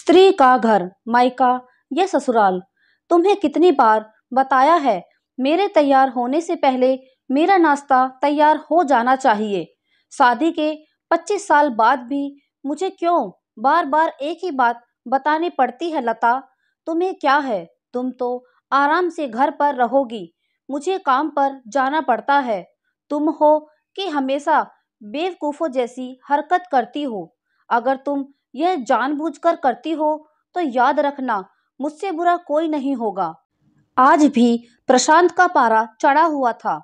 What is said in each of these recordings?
स्त्री का घर, मायका या ससुराल, तुम्हें कितनी बार बताया है मेरे तैयार होने से पहले मेरा नाश्ता तैयार हो जाना चाहिए। शादी के 25 साल बाद भी मुझे क्यों बार बार एक ही बात बतानी पड़ती है लता? तुम्हें क्या है, तुम तो आराम से घर पर रहोगी, मुझे काम पर जाना पड़ता है। तुम हो कि हमेशा बेवकूफ़ों जैसी हरकत करती हो। अगर तुम यह जानबूझकर करती हो तो याद रखना, मुझसे बुरा कोई नहीं होगा। आज भी प्रशांत का पारा चढ़ा हुआ था।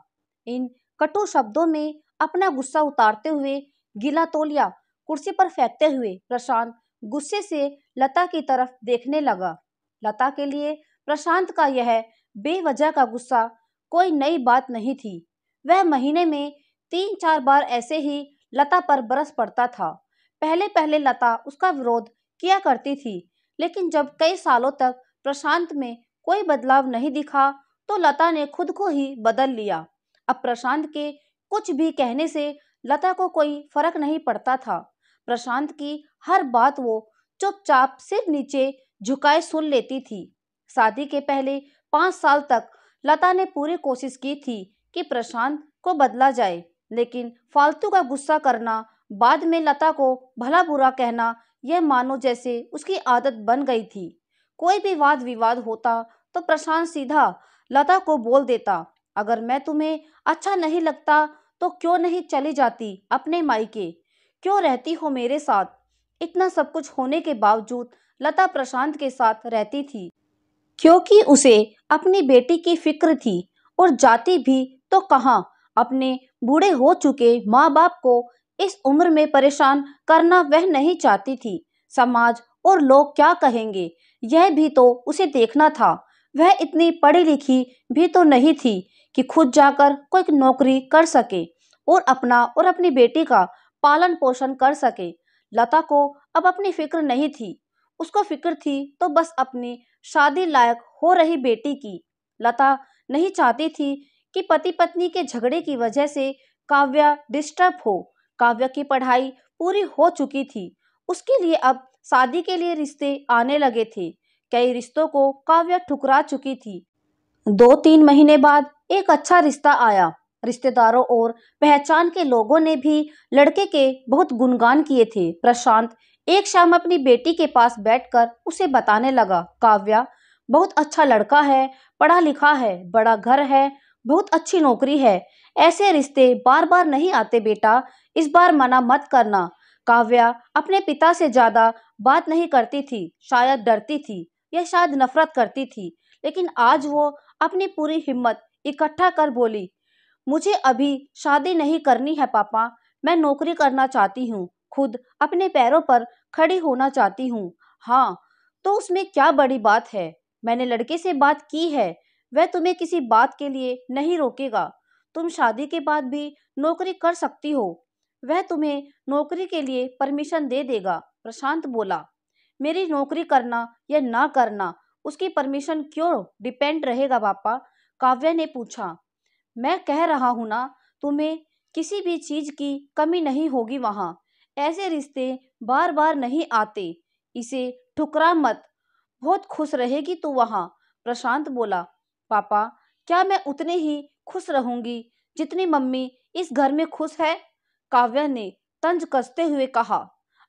इन कटु शब्दों में अपना गुस्सा उतारते हुए, गीला तौलिया कुर्सी पर फेंकते हुए प्रशांत गुस्से से लता की तरफ देखने लगा। लता के लिए प्रशांत का यह बेवजह का गुस्सा कोई नई बात नहीं थी। वह महीने में 3-4 बार ऐसे ही लता पर बरस पड़ता था। पहले पहले लता उसका विरोध किया करती थी, लेकिन जब कई सालों तक प्रशांत में कोई बदलाव नहीं दिखा तो लता ने खुद को ही बदल लिया। अब प्रशांत के कुछ भी कहने से लता को कोई फर्क नहीं पड़ता था। प्रशांत की हर बात वो चुपचाप सिर नीचे झुकाए सुन लेती थी। शादी के पहले 5 साल तक लता ने पूरी कोशिश की थी कि प्रशांत को बदला जाए, लेकिन फालतू का गुस्सा करना, बाद में लता को भला बुरा कहना, यह मानो जैसे उसकी आदत बन गई थी। कोई भी वाद विवाद होता तो प्रशांत सीधा लता को बोल देता, अगर मैं तुम्हें अच्छा नहीं लगता तो क्यों नहीं चली जाती अपने मायके, क्यों रहती हो मेरे साथ? इतना सब कुछ होने के बावजूद लता प्रशांत के साथ रहती थी, क्योंकि उसे अपनी बेटी की फिक्र थी। और जाती भी तो कहाँ, अपने बूढ़े हो चुके माँ बाप को इस उम्र में परेशान करना वह नहीं चाहती थी। समाज और लोग क्या कहेंगे, यह भी तो उसे देखना था। वह इतनी पढ़ी लिखी भी तो नहीं थी कि खुद जाकर कोई नौकरी कर सके और अपना और अपनी बेटी का पालन पोषण कर सके। लता को अब अपनी फिक्र नहीं थी, उसको फिक्र थी तो बस अपनी शादी लायक हो रही बेटी की। लता नहीं चाहती थी कि पति पत्नी के झगड़े की वजह से काव्या डिस्टर्ब हो। काव्या की पढ़ाई पूरी हो चुकी थी, उसके लिए अब शादी के लिए रिश्ते आने लगे थे। कई रिश्तों को काव्या ठुकरा चुकी थी। 2-3 महीने बाद एक अच्छा रिश्ता आया। रिश्तेदारों और पहचान के लोगों ने भी लड़के के बहुत गुणगान किए थे। प्रशांत एक शाम अपनी बेटी के पास बैठकर उसे बताने लगा, काव्या बहुत अच्छा लड़का है, पढ़ा लिखा है, बड़ा घर है, बहुत अच्छी नौकरी है। ऐसे रिश्ते बार बार नहीं आते बेटा, इस बार मना मत करना। काव्या अपने पिता से ज्यादा बात नहीं करती थी, शायद डरती थी या शायद नफरत करती थी, लेकिन आज वो अपनी पूरी हिम्मत इकट्ठा कर बोली, मुझे अभी शादी नहीं करनी है पापा, मैं नौकरी करना चाहती हूँ, खुद अपने पैरों पर खड़ी होना चाहती हूँ। हाँ, तो उसमें क्या बड़ी बात है? मैंने लड़के से बात की है, वह तुम्हें किसी बात के लिए नहीं रोकेगा। तुम शादी के बाद भी नौकरी कर सकती हो, वह तुम्हें नौकरी के लिए परमिशन दे देगा। प्रशांत बोला, मेरी नौकरी करना या ना करना उसकी परमिशन क्यों डिपेंड रहेगा पापा? काव्या ने पूछा। मैं कह रहा हूं ना, तुम्हें किसी भी चीज की कमी नहीं होगी वहां। ऐसे रिश्ते बार बार नहीं आते, इसे ठुकरा मत, बहुत खुश रहेगी तू वहां। प्रशांत बोला, पापा क्या मैं उतने ही खुश रहूंगी जितनी मम्मी इस घर में खुश है? काव्या ने तंज कसते हुए कहा,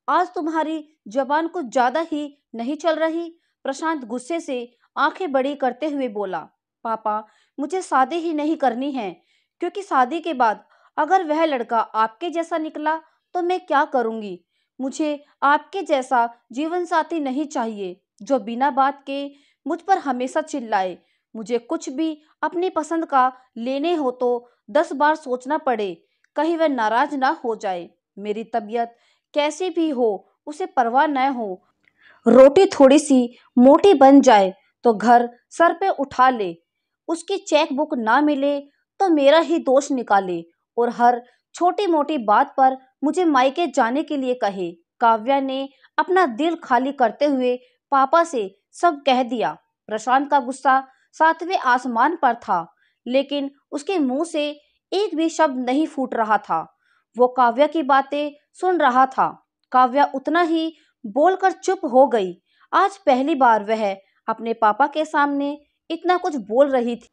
आज तुम्हारी जबान कुछ ज्यादा ही नहीं चल रही? प्रशांत गुस्से से आंखें बड़ी करते हुए बोला, पापा मुझे शादी ही नहीं करनी है, क्योंकि शादी के बाद अगर वह लड़का आपके जैसा निकला तो मैं क्या करूंगी? मुझे आपके जैसा जीवन साथी नहीं चाहिए जो बिना बात के मुझ पर हमेशा चिल्लाए। मुझे कुछ भी अपनी पसंद का लेने हो तो 10 बार सोचना पड़े, कहीं वह नाराज ना हो जाए। मेरी तबीयत कैसी भी हो उसे परवाह न हो, रोटी थोड़ी सी मोटी बन जाए तो घर सर पे उठा ले, उसकी चेक बुक ना मिले तो मेरा ही दोष निकाले और हर छोटी मोटी बात पर मुझे मायके जाने के लिए कहे। काव्या ने अपना दिल खाली करते हुए पापा से सब कह दिया। प्रशांत का गुस्सा 7वें आसमान पर था, लेकिन उसके मुंह से एक भी शब्द नहीं फूट रहा था। वो काव्या की बातें सुन रहा था। काव्या उतना ही बोलकर चुप हो गई। आज पहली बार वह अपने पापा के सामने इतना कुछ बोल रही थी।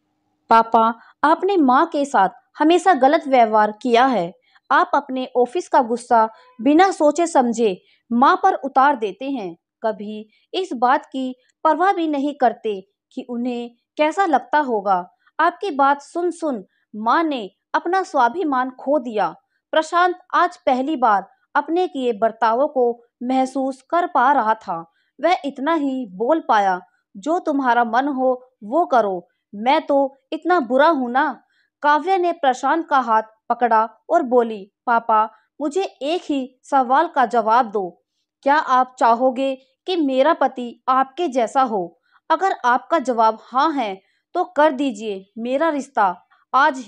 पापा, आपने माँ के साथ हमेशा गलत व्यवहार किया है। आप अपने ऑफिस का गुस्सा बिना सोचे समझे माँ पर उतार देते हैं। कभी इस बात की परवाह भी नहीं करते कि उन्हें कैसा लगता होगा। आपकी बात सुन सुन माँ ने अपना स्वाभिमान खो दिया। प्रशांत आज पहली बार अपने किए बर्तावों को महसूस कर पा रहा था। वह इतना ही बोल पाया, जो तुम्हारा मन हो वो करो, मैं तो इतना बुरा हूं ना। काव्या ने प्रशांत का हाथ पकड़ा और बोली, पापा, मुझे एक ही सवाल का जवाब दो। क्या आप चाहोगे कि मेरा पति आपके जैसा हो? अगर आपका जवाब हाँ है तो कर दीजिए मेरा रिश्ता आज,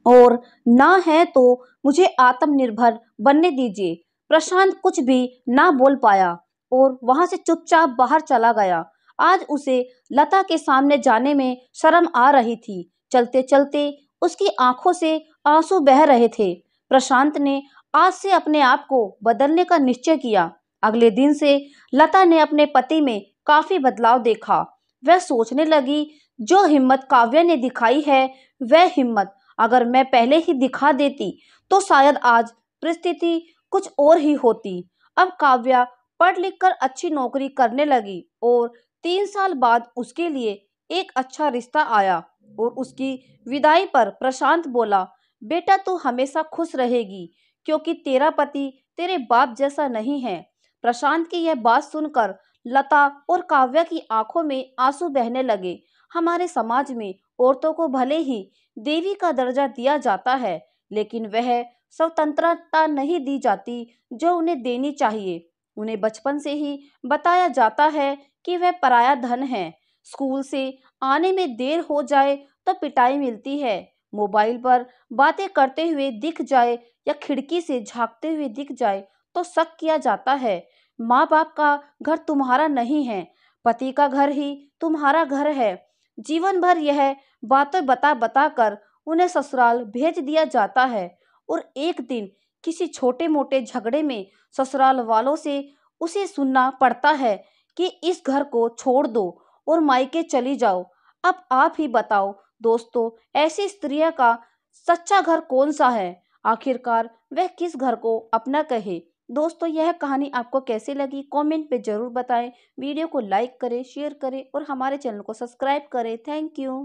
और ना है तो मुझे आत्मनिर्भर बनने दीजिए। प्रशांत कुछ भी ना बोल पाया और वहां से चुपचाप बाहर चला गया। आज उसे लता के सामने जाने में शर्म आ रही थी। चलते चलते उसकी आंखों से आंसू बह रहे थे। प्रशांत ने आज से अपने आप को बदलने का निश्चय किया। अगले दिन से लता ने अपने पति में काफी बदलाव देखा। वह सोचने लगी, जो हिम्मत काव्या ने दिखाई है, वह हिम्मत अगर मैं पहले ही दिखा देती तो शायद आज परिस्थिति कुछ और ही होती। अब काव्या पढ़ लिख कर अच्छी नौकरी करने लगी और 3 साल बाद उसके लिए एक अच्छा रिश्ता आया। और उसकी विदाई पर प्रशांत बोला, बेटा तू हमेशा खुश रहेगी, क्योंकि तेरा पति तेरे बाप जैसा नहीं है। प्रशांत की यह बात सुनकर लता और काव्या की आंखों में आंसू बहने लगे। हमारे समाज में औरतों को भले ही देवी का दर्जा दिया जाता है, लेकिन वह स्वतंत्रता नहीं दी जाती जो उन्हें देनी चाहिए। उन्हें बचपन से ही बताया जाता है कि वह पराया धन है। स्कूल से आने में देर हो जाए तो पिटाई मिलती है। मोबाइल पर बातें करते हुए दिख जाए या खिड़की से झांकते हुए दिख जाए तो शक किया जाता है। माँ बाप का घर तुम्हारा नहीं है, पति का घर ही तुम्हारा घर है। जीवन भर यह बातें बता बता कर उन्हें ससुराल भेज दिया जाता है, और एक दिन किसी छोटे मोटे झगड़े में ससुराल वालों से उसे सुनना पड़ता है कि इस घर को छोड़ दो और मायके चली जाओ। अब आप ही बताओ दोस्तों, ऐसी स्त्रियों का सच्चा घर कौन सा है? आखिरकार वह किस घर को अपना कहे? दोस्तों, यह कहानी आपको कैसी लगी कमेंट पे जरूर बताएं। वीडियो को लाइक करें, शेयर करें और हमारे चैनल को सब्सक्राइब करें। Thank you.